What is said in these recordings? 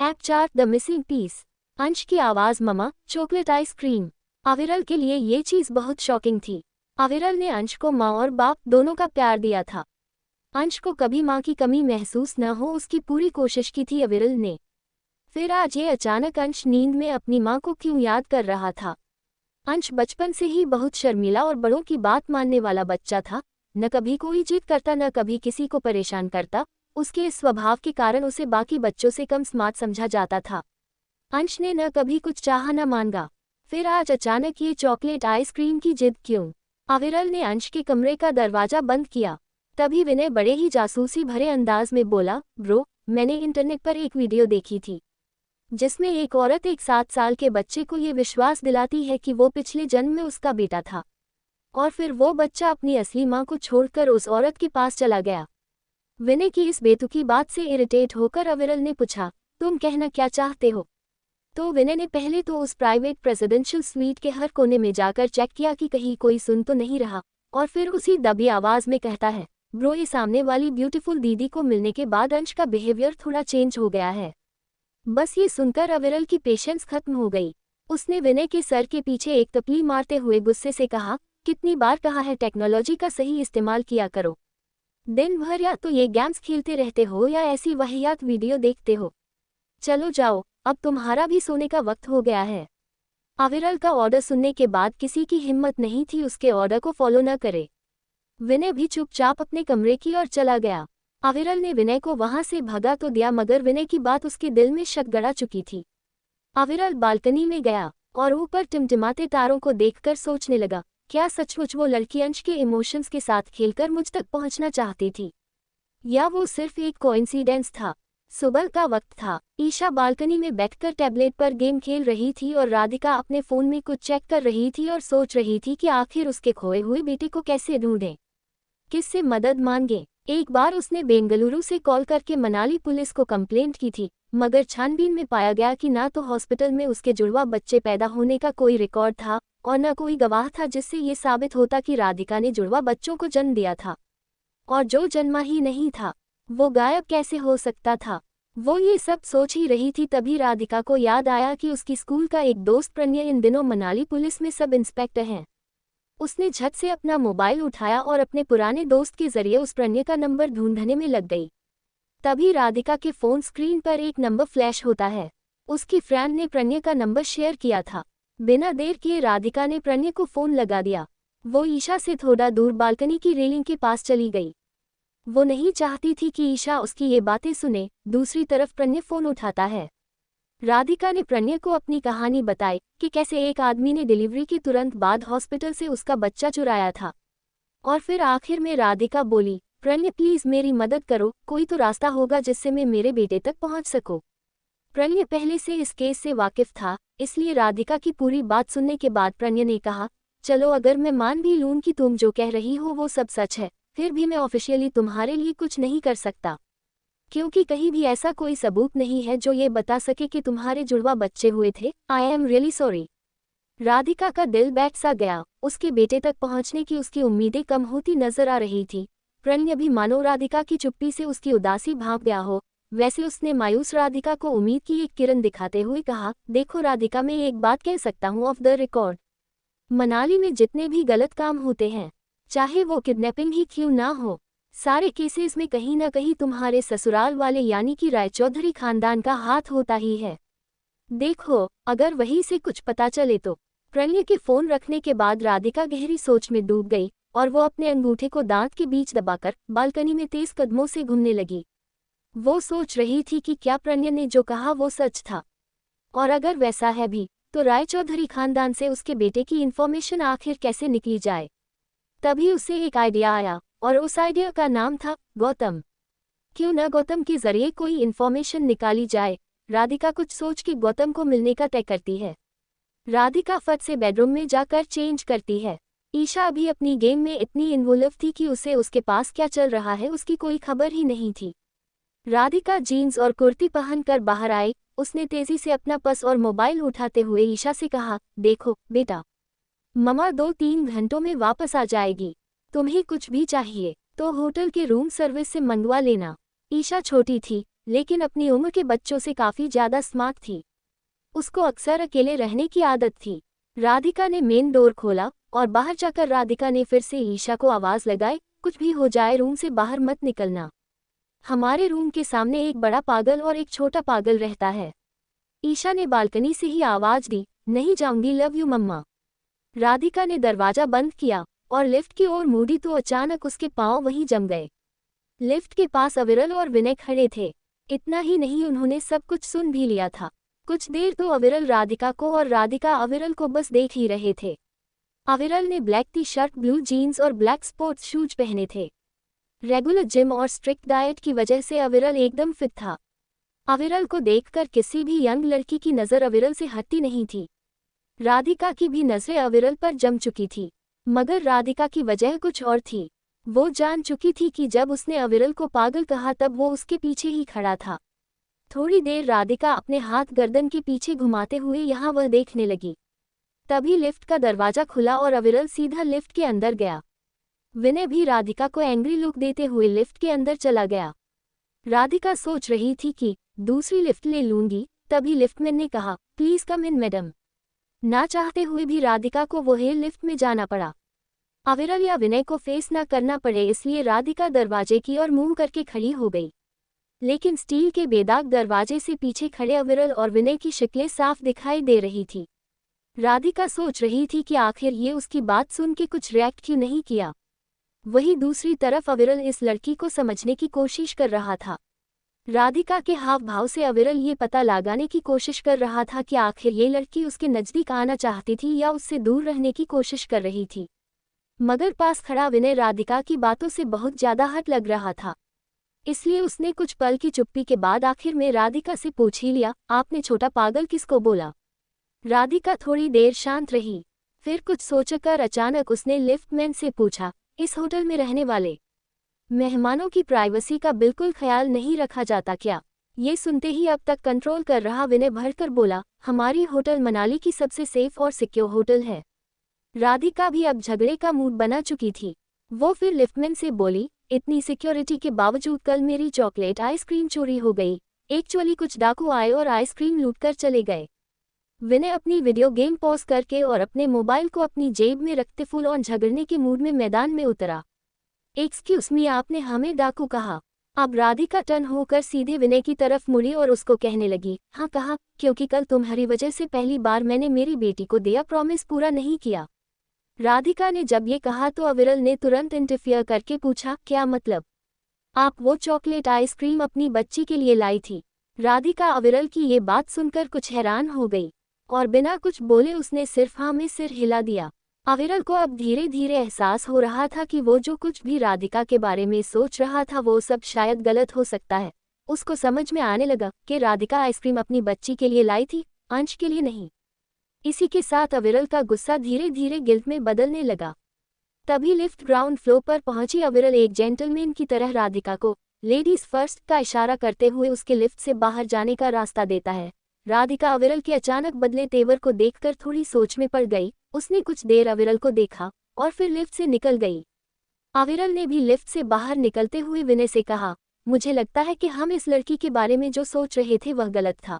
App 4 the missing piece. अंश की आवाज ममा चॉकलेट आइसक्रीम। अविरल के लिए ये चीज बहुत शॉकिंग थी। अविरल ने अंश को माँ और बाप दोनों का प्यार दिया था। अंश को कभी माँ की कमी महसूस न हो उसकी पूरी कोशिश की थी अविरल ने। फिर आज ये अचानक अंश नींद में अपनी माँ को क्यों याद कर रहा था। अंश बचपन से ही बहुत शर्मीला और बड़ों की बात मानने वाला बच्चा था। न कभी कोई जिद करता न कभी किसी को परेशान करता। उसके इस स्वभाव के कारण उसे बाकी बच्चों से कम स्मार्ट समझा जाता था। अंश ने न कभी कुछ चाहा न मांगा। फिर आज अचानक ये चॉकलेट आइसक्रीम की जिद क्यों। अविरल ने अंश के कमरे का दरवाजा बंद किया। तभी विनय बड़े ही जासूसी भरे अंदाज में बोला, ब्रो, मैंने इंटरनेट पर एक वीडियो देखी थी जिसमें एक औरत एक 7 साल के बच्चे को ये विश्वास दिलाती है कि वो पिछले जन्म में उसका बेटा था और फिर वो बच्चा अपनी असली माँ को छोड़कर उस औरत के पास चला गया। विनय की इस बेतुकी बात से इरिटेट होकर अविरल ने पूछा, तुम कहना क्या चाहते हो। तो विनय ने पहले तो उस प्राइवेट प्रेसिडेंशियल स्वीट के हर कोने में जाकर चेक किया कि कहीं कोई सुन तो नहीं रहा, और फिर उसी दबी आवाज में कहता है, ब्रो, ये सामने वाली ब्यूटीफुल दीदी को मिलने के बाद अंश का बिहेवियर थोड़ा चेंज हो गया है। बस ये सुनकर अविरल की पेशेंस खत्म हो गई। उसने विनय के सर के पीछे एक तपली मारते हुए गुस्से से कहा, कितनी बार कहा है टेक्नोलॉजी का सही इस्तेमाल किया करो। दिन भर या तो ये गेम्स खेलते रहते हो या ऐसी वाहियात वीडियो देखते हो। चलो जाओ, अब तुम्हारा भी सोने का वक्त हो गया है। अविरल का ऑर्डर सुनने के बाद किसी की हिम्मत नहीं थी उसके ऑर्डर को फॉलो न करे। विनय भी चुपचाप अपने कमरे की ओर चला गया। अविरल ने विनय को वहां से भगा तो दिया मगर विनय की बात उसके दिल में शक गड़ा चुकी थी। अविरल बालकनी में गया और ऊपर टिमटिमाते तारों को देखकर सोचने लगा, क्या सचमुच वो लड़की अंश के इमोशंस के साथ खेलकर मुझ तक पहुंचना चाहती थी, या वो सिर्फ एक कोइंसिडेंस था। सुबह का वक्त था। ईशा बालकनी में बैठकर टैबलेट पर गेम खेल रही थी और राधिका अपने फोन में कुछ चेक कर रही थी और सोच रही थी कि आखिर उसके खोए हुए बेटे को कैसे ढूंढें, किससे मदद मांगे। एक बार उसने बेंगलुरु से कॉल करके मनाली पुलिस को कंप्लेंट की थी, मगर छानबीन में पाया गया कि ना तो हॉस्पिटल में उसके जुड़वा बच्चे पैदा होने का कोई रिकॉर्ड था और न कोई गवाह था जिससे ये साबित होता कि राधिका ने जुड़वा बच्चों को जन्म दिया था, और जो जन्मा ही नहीं था वो गायब कैसे हो सकता था। वो ये सब सोच ही रही थी तभी राधिका को याद आया कि उसकी स्कूल का एक दोस्त प्रणय इन दिनों मनाली पुलिस में सब इंस्पेक्टर हैं। उसने झट से अपना मोबाइल उठाया और अपने पुराने दोस्त के जरिए उस प्रणय का नंबर ढूंढने में लग गई। तभी राधिका के फोन स्क्रीन पर एक नंबर फ्लैश होता है। उसकी फ्रेंड ने प्रणय का नंबर शेयर किया था। बिना देर किए राधिका ने प्रणय को फोन लगा दिया। वो ईशा से थोड़ा दूर बालकनी की रेलिंग के पास चली गई। वो नहीं चाहती थी कि ईशा उसकी ये बातें सुने। दूसरी तरफ प्रणय फोन उठाता है। राधिका ने प्रणय को अपनी कहानी बताई कि कैसे एक आदमी ने डिलीवरी के तुरंत बाद हॉस्पिटल से उसका बच्चा चुराया था। और फिर आखिर में राधिका बोली, प्रणय प्लीज मेरी मदद करो, कोई तो रास्ता होगा जिससे मैं मेरे बेटे तक पहुंच सकूं। प्रणय पहले से इस केस से वाकिफ था, इसलिए राधिका की पूरी बात सुनने के बाद प्रणय ने कहा, चलो अगर मैं मान भी लूं कि तुम जो कह रही हो वो सब सच है, फिर भी मैं ऑफिशियली तुम्हारे लिए कुछ नहीं कर सकता, क्योंकि कहीं भी ऐसा कोई सबूत नहीं है जो ये बता सके कि तुम्हारे जुड़वा बच्चे हुए थे। I am really sorry. Radhika का दिल बैठ सा गया। उसके बेटे तक पहुंचने की उसकी उम्मीदें कम होती नजर आ रही थी। प्रणय भी मानो राधिका की चुप्पी से उसकी उदासी भाप गया हो, वैसे उसने मायूस राधिका को उम्मीद की एक किरण दिखाते हुए कहा, देखो राधिका, मैं एक बात कह सकता हूँ ऑफ द रिकॉर्ड, मनाली में जितने भी गलत काम होते हैं, चाहे वो किडनैपिंग ही क्यों ना हो, सारे केसेस में कहीं ना कहीं तुम्हारे ससुराल वाले यानी कि रायचौधरी खानदान का हाथ होता ही है। देखो, अगर वहीं से कुछ पता चले तो। प्रणय के फोन रखने के बाद राधिका गहरी सोच में डूब गई और वो अपने अंगूठे को दांत के बीच दबाकर बालकनी में तेज कदमों से घूमने लगी। वो सोच रही थी कि क्या प्रणय ने जो कहा वो सच था, और अगर वैसा है भी तो रायचौधरी खानदान से उसके बेटे की इन्फॉर्मेशन आखिर कैसे निकली जाए। तभी उसे एक आइडिया आया और उस आइडिया का नाम था गौतम। क्यों न गौतम के जरिए कोई इन्फॉर्मेशन निकाली जाए। राधिका कुछ सोच के गौतम को मिलने का तय करती है। राधिका फट से बेडरूम में जाकर चेंज करती है। ईशा अभी अपनी गेम में इतनी इन्वॉल्व थी कि उसे उसके पास क्या चल रहा है उसकी कोई खबर ही नहीं थी। राधिका जीन्स और कुर्ती पहनकर बाहर आई। उसने तेजी से अपना पर्स और मोबाइल उठाते हुए ईशा से कहा, देखो बेटा, मम्मा 2-3 घंटों में वापस आ जाएगी। तुम्हें कुछ भी चाहिए तो होटल के रूम सर्विस से मंगवा लेना। ईशा छोटी थी, लेकिन अपनी उम्र के बच्चों से काफ़ी ज़्यादा स्मार्ट थी। उसको अक्सर अकेले रहने की आदत थी। राधिका ने मेन डोर खोला और बाहर जाकर राधिका ने फिर से ईशा को आवाज़ लगाई, कुछ भी हो जाए रूम से बाहर मत निकलना। हमारे रूम के सामने एक बड़ा पागल और एक छोटा पागल रहता है। ईशा ने बालकनी से ही आवाज़ दी, नहीं जाऊंगी, लव यू मम्मा। राधिका ने दरवाज़ा बंद किया और लिफ्ट की ओर मुड़ी तो अचानक उसके पांव वहीं जम गए। लिफ्ट के पास अविरल और विनय खड़े थे। इतना ही नहीं, उन्होंने सब कुछ सुन भी लिया था। कुछ देर तो अविरल राधिका को और राधिका अविरल को बस देख ही रहे थे। अविरल ने black T shirt, blue jeans और ब्लैक स्पोर्ट्स शूज पहने थे। रेगुलर जिम और स्ट्रिक्ट डाइट की वजह से अविरल एकदम फिट था। अविरल को देखकर किसी भी यंग लड़की की नज़र अविरल से हटती नहीं थी। राधिका की भी नज़रें अविरल पर जम चुकी थी, मगर राधिका की वजह कुछ और थी। वो जान चुकी थी कि जब उसने अविरल को पागल कहा तब वो उसके पीछे ही खड़ा था। थोड़ी देर राधिका अपने हाथ गर्दन के पीछे घुमाते हुए यहाँ वह देखने लगी। तभी लिफ्ट का दरवाज़ा खुला और अविरल सीधा लिफ्ट के अंदर गया। विनय भी राधिका को एंग्री लुक देते हुए लिफ्ट के अंदर चला गया। राधिका सोच रही थी कि दूसरी लिफ्ट ले लूंगी, तभी लिफ्टमैन ने कहा, प्लीज़ कम इन मैडम। ना चाहते हुए भी राधिका को वही लिफ्ट में जाना पड़ा। अविरल या विनय को फेस ना करना पड़े इसलिए राधिका दरवाजे की ओर मुंह करके खड़ी हो गई। लेकिन स्टील के बेदाग दरवाजे से पीछे खड़े अविरल और विनय की शक्लें साफ दिखाई दे रही थी। राधिका सोच रही थी कि आखिर ये उसकी बात सुन के कुछ रिएक्ट क्यों नहीं किया। वहीं दूसरी तरफ अविरल इस लड़की को समझने की कोशिश कर रहा था। राधिका के हाव भाव से अविरल ये पता लगाने की कोशिश कर रहा था कि आखिर ये लड़की उसके नज़दीक आना चाहती थी या उससे दूर रहने की कोशिश कर रही थी। मगर पास खड़ा विनय राधिका की बातों से बहुत ज़्यादा हट लग रहा था, इसलिए उसने कुछ पल की चुप्पी के बाद आखिर में राधिका से पूछ ही लिया, आपने छोटा पागल किसको बोला? राधिका थोड़ी देर शांत रही, फिर कुछ सोचकर अचानक उसने लिफ्टमैन से पूछा, इस होटल में रहने वाले मेहमानों की प्राइवेसी का बिल्कुल ख्याल नहीं रखा जाता क्या? ये सुनते ही अब तक कंट्रोल कर रहा विनय भरकर बोला, हमारी होटल मनाली की सबसे सेफ और सिक्योर होटल है। राधिका भी अब झगड़े का मूड बना चुकी थी। वो फिर लिफ्टमैन से बोली, इतनी सिक्योरिटी के बावजूद कल मेरी चॉकलेट आइसक्रीम चोरी हो गई। एक्चुअली कुछ डाकू आए और आइसक्रीम लूटकर चले गए। विनय अपनी वीडियो गेम पॉज करके और अपने मोबाइल को अपनी जेब में रखते फुल ऑन झगड़ने के मूड में मैदान में उतरा। एक्सक्यूज मी, आपने हमें डाकू कहा? अब राधिका टर्न होकर सीधे विनय की तरफ मुड़ी और उसको कहने लगी, हाँ कहा, क्योंकि कल तुम्हारी वजह से पहली बार मैंने मेरी बेटी को दिया प्रॉमिस पूरा नहीं किया। राधिका ने जब ये कहा तो अविरल ने तुरंत इंटरफियर करके पूछा, क्या मतलब? आप वो चॉकलेट आइसक्रीम अपनी बच्ची के लिए लाई थी? राधिका अविरल की ये बात सुनकर कुछ हैरान हो गई और बिना कुछ बोले उसने सिर्फ हाँ में सिर हिला दिया। अविरल को अब धीरे धीरे एहसास हो रहा था कि वो जो कुछ भी राधिका के बारे में सोच रहा था वो सब शायद गलत हो सकता है। उसको समझ में आने लगा कि राधिका आइसक्रीम अपनी बच्ची के लिए लाई थी, अंश के लिए नहीं। इसी के साथ अविरल का गुस्सा धीरे धीरे गिल्ट में बदलने लगा। तभी लिफ्ट ग्राउंड फ्लोर पर पहुंची अविरल एक जेंटलमैन की तरह राधिका को लेडीज फर्स्ट का इशारा करते हुए उसके लिफ्ट से बाहर जाने का रास्ता देता है। राधिका अविरल के अचानक बदले तेवर को देखकर थोड़ी सोच में पड़ गई। उसने कुछ देर अविरल को देखा और फिर लिफ्ट से निकल गई। अविरल ने भी लिफ्ट से बाहर निकलते हुए विनय से कहा, मुझे लगता है कि हम इस लड़की के बारे में जो सोच रहे थे वह गलत था।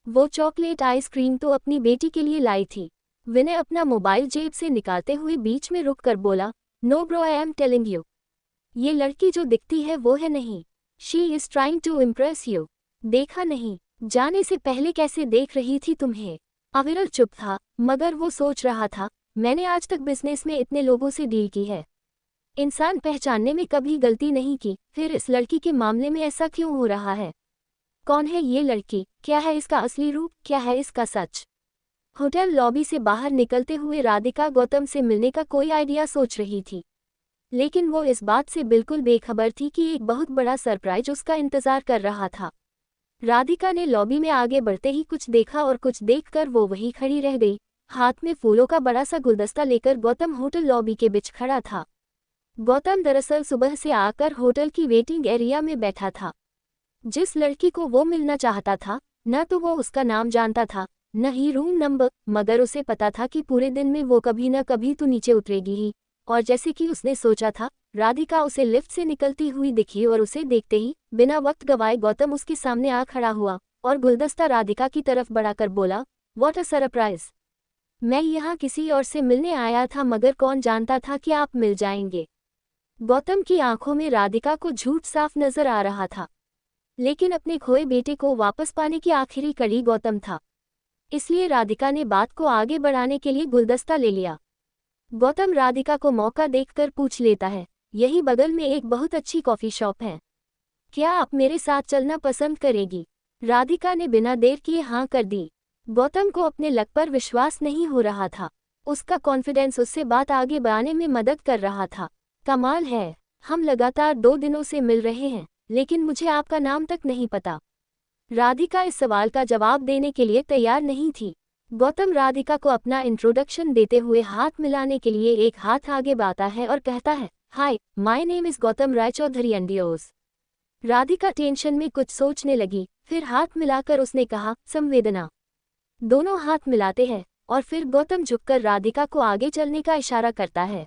वो चॉकलेट आइसक्रीम तो अपनी बेटी के लिए लाई थी। विनय अपना मोबाइल जेब से निकालते हुए बीच में रुक कर बोला, no bro, I am telling you, ये लड़की जो दिखती है वो है नहीं। She is trying to impress you. देखा नहीं, जाने से पहले कैसे देख रही थी तुम्हें। अविरल चुप था, मगर वो सोच रहा था, मैंने आज तक बिजनेस में इतने लोगों से डील की है, इंसान पहचानने में कभी गलती नहीं की, फिर इस लड़की के मामले में ऐसा क्यों हो रहा है? कौन है ये लड़की? क्या है इसका असली रूप? क्या है इसका सच? होटल लॉबी से बाहर निकलते हुए राधिका गौतम से मिलने का कोई आइडिया सोच रही थी, लेकिन वो इस बात से बिल्कुल बेखबर थी कि एक बहुत बड़ा सरप्राइज उसका इंतजार कर रहा था। राधिका ने लॉबी में आगे बढ़ते ही कुछ देखा और कुछ देखकर वो वहीं खड़ी रह गई। हाथ में फूलों का बड़ा सा गुलदस्ता लेकर गौतम होटल लॉबी के बीच खड़ा था। गौतम दरअसल सुबह से आकर होटल की वेटिंग एरिया में बैठा था। जिस लड़की को वो मिलना चाहता था, न तो वो उसका नाम जानता था, न ही रूम नंबर, मगर उसे पता था कि पूरे दिन में वो कभी न कभी तो नीचे उतरेगी ही और जैसे कि उसने सोचा था, राधिका उसे लिफ्ट से निकलती हुई दिखी और उसे देखते ही बिना वक्त गवाए गौतम उसके सामने आ खड़ा हुआ और गुलदस्ता राधिका की तरफ बढ़ाकर बोला, व्हाट अ सरप्राइज। मैं यहाँ किसी और से मिलने आया था, मगर कौन जानता था कि आप मिल जाएंगे। गौतम की आंखों में राधिका को झूठ साफ नजर आ रहा था, लेकिन अपने खोए बेटे को वापस पाने की आखिरी कड़ी गौतम था। इसलिए राधिका ने बात को आगे बढ़ाने के लिए गुलदस्ता ले लिया। गौतम राधिका को मौका देखकर पूछ लेता है, यही बगल में एक बहुत अच्छी कॉफी शॉप है, क्या आप मेरे साथ चलना पसंद करेगी। राधिका ने बिना देर किए हाँ कर दी। गौतम को अपने लक पर विश्वास नहीं हो रहा था। उसका कॉन्फिडेंस उससे बात आगे बढ़ाने में मदद कर रहा था। कमाल है, हम लगातार 2 दिनों से मिल रहे हैं, लेकिन मुझे आपका नाम तक नहीं पता। राधिका इस सवाल का जवाब देने के लिए तैयार नहीं थी। गौतम राधिका को अपना इंट्रोडक्शन देते हुए हाथ मिलाने के लिए एक हाथ आगे बढ़ाता है और कहता है, hi, my name is Gautam Raychaudhuri एंडियोस। राधिका टेंशन में कुछ सोचने लगी, फिर हाथ मिलाकर उसने कहा, संवेदना। दोनों हाथ मिलाते हैं और फिर गौतम झुककर राधिका को आगे चलने का इशारा करता है।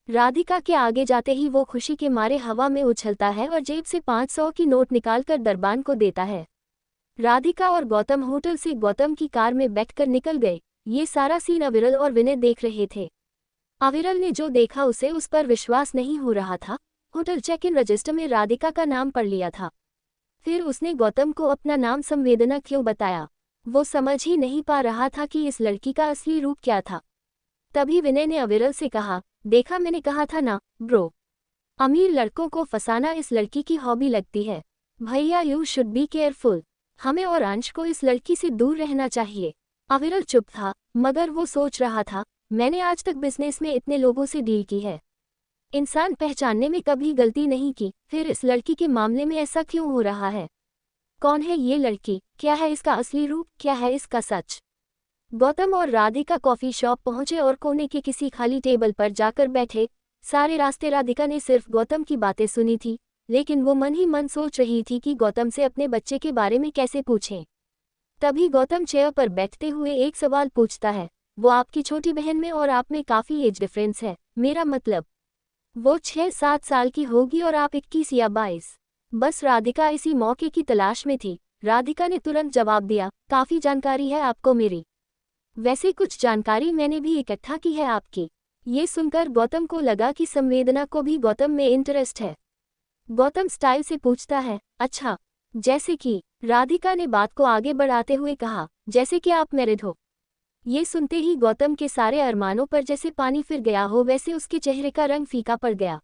राधिका के आगे जाते ही वो खुशी के मारे हवा में उछलता है और जेब से 500 की नोट निकालकर दरबान को देता है। राधिका और गौतम होटल से गौतम की कार में बैठकर निकल गए। ये सारा सीन अविरल और विनय देख रहे थे। अविरल ने जो देखा उसे उस पर विश्वास नहीं हो रहा था। होटल चेक इन रजिस्टर में राधिका का नाम पढ़ लिया था। फिर उसने गौतम को अपना नाम संवेदना क्यों बताया। वो समझ ही नहीं पा रहा था कि इस लड़की का असली रूप क्या था। तभी विनय ने अविरल से कहा, देखा, मैंने कहा था ना ब्रो, अमीर लड़कों को फंसाना इस लड़की की हॉबी लगती है। भैया, यू शुड बी केयरफुल। हमें और अंश को इस लड़की से दूर रहना चाहिए। अविरल चुप था, मगर वो सोच रहा था, मैंने आज तक बिजनेस में इतने लोगों से डील की है, इंसान पहचानने में कभी गलती नहीं की, फिर इस लड़की के मामले में ऐसा क्यों हो रहा है। कौन है ये लड़की, क्या है इसका असली रूप, क्या है इसका सच। गौतम और राधिका कॉफी शॉप पहुंचे और कोने के किसी खाली टेबल पर जाकर बैठे। सारे रास्ते राधिका ने सिर्फ गौतम की बातें सुनी थी, लेकिन वो मन ही मन सोच रही थी कि गौतम से अपने बच्चे के बारे में कैसे पूछें। तभी गौतम चेयर पर बैठते हुए एक सवाल पूछता है, वो आपकी छोटी बहन में और आप में काफ़ी एज डिफरेंस है, मेरा मतलब वो 6-7 साल की होगी और आप 21 या 22। बस राधिका इसी मौके की तलाश में थी। राधिका ने तुरंत जवाब दिया, काफ़ी जानकारी है आपको मेरी। वैसे कुछ जानकारी मैंने भी इकट्ठा की है आपकी। ये सुनकर गौतम को लगा कि संवेदना को भी गौतम में इंटरेस्ट है। गौतम स्टाइल से पूछता है, अच्छा, जैसे कि। राधिका ने बात को आगे बढ़ाते हुए कहा, जैसे कि आप मैरिड हो। ये सुनते ही गौतम के सारे अरमानों पर जैसे पानी फिर गया हो वैसे उसके चेहरे का रंग फीका पड़ गया।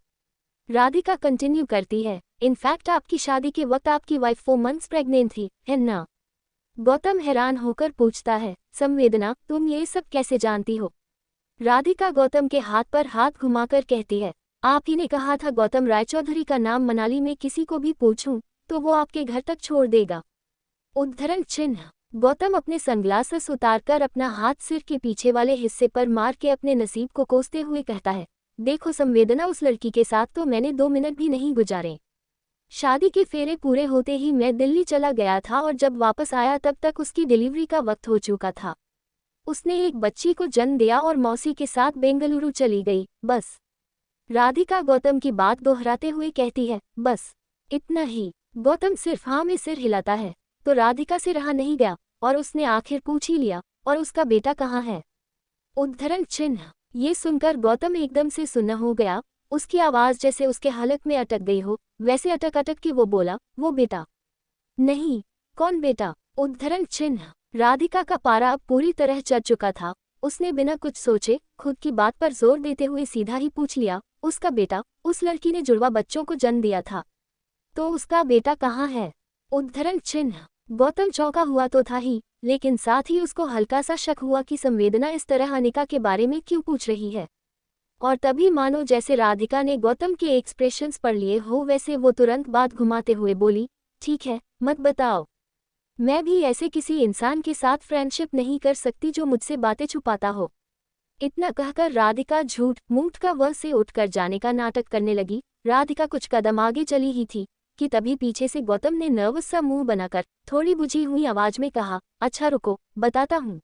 राधिका कंटिन्यू करती है, इनफैक्ट आपकी शादी के वक्त आपकी वाइफ 4 मंथ्स प्रेग्नेंट थी, है ना। गौतम हैरान होकर पूछता है, संवेदना, तुम ये सब कैसे जानती हो। राधिका गौतम के हाथ पर हाथ घुमाकर कहती है, आप ही ने कहा था गौतम रायचौधरी का नाम मनाली में किसी को भी पूछूं तो वो आपके घर तक छोड़ देगा। उद्धरण चिन्ह। गौतम अपने सनग्लासेस उतारकर अपना हाथ सिर के पीछे वाले हिस्से पर मार के अपने नसीब को कोसते हुए कहता है, देखो संवेदना, उस लड़की के साथ तो मैंने 2 मिनट भी नहीं गुजारे। शादी के फेरे पूरे होते ही मैं दिल्ली चला गया था और जब वापस आया तब तक उसकी डिलीवरी का वक्त हो चुका था। उसने एक बच्ची को जन्म दिया और मौसी के साथ बेंगलुरु चली गई, बस। राधिका गौतम की बात दोहराते हुए कहती है, बस इतना ही। गौतम सिर्फ हाँ में सिर हिलाता है, तो राधिका से रहा नहीं गया और उसने आखिर पूछ ही लिया, और उसका बेटा कहाँ है। उद्धरण चिन्ह। ये सुनकर गौतम एकदम से सुन्न हो गया। उसकी आवाज़ जैसे उसके हलक में अटक गई हो, वैसे अटक अटक के वो बोला, वो बेटा नहीं। कौन बेटा। उद्धरण चिन्ह। राधिका का पारा अब पूरी तरह चढ़ चुका था। उसने बिना कुछ सोचे खुद की बात पर जोर देते हुए सीधा ही पूछ लिया, उसका बेटा। उस लड़की ने जुड़वा बच्चों को जन्म दिया था, तो उसका बेटा कहाँ है। उद्धरण चिन्ह। गौतम चौंका हुआ तो था ही, लेकिन साथ ही उसको हल्का सा शक हुआ कि संवेदना इस तरह अनिका के बारे में क्यों पूछ रही है। और तभी मानो जैसे राधिका ने गौतम के एक्सप्रेशंस पढ़ लिए हो वैसे वो तुरंत बात घुमाते हुए बोली, ठीक है, मत बताओ। मैं भी ऐसे किसी इंसान के साथ फ्रेंडशिप नहीं कर सकती जो मुझसे बातें छुपाता हो। इतना कहकर राधिका झूठ मूठ का वह से उठकर जाने का नाटक करने लगी। राधिका कुछ कदम आगे चली ही थी कि तभी पीछे से गौतम ने नर्वस सा मुंह बनाकर थोड़ी बुझी हुई आवाज में कहा, अच्छा रुको, बताता हूँ।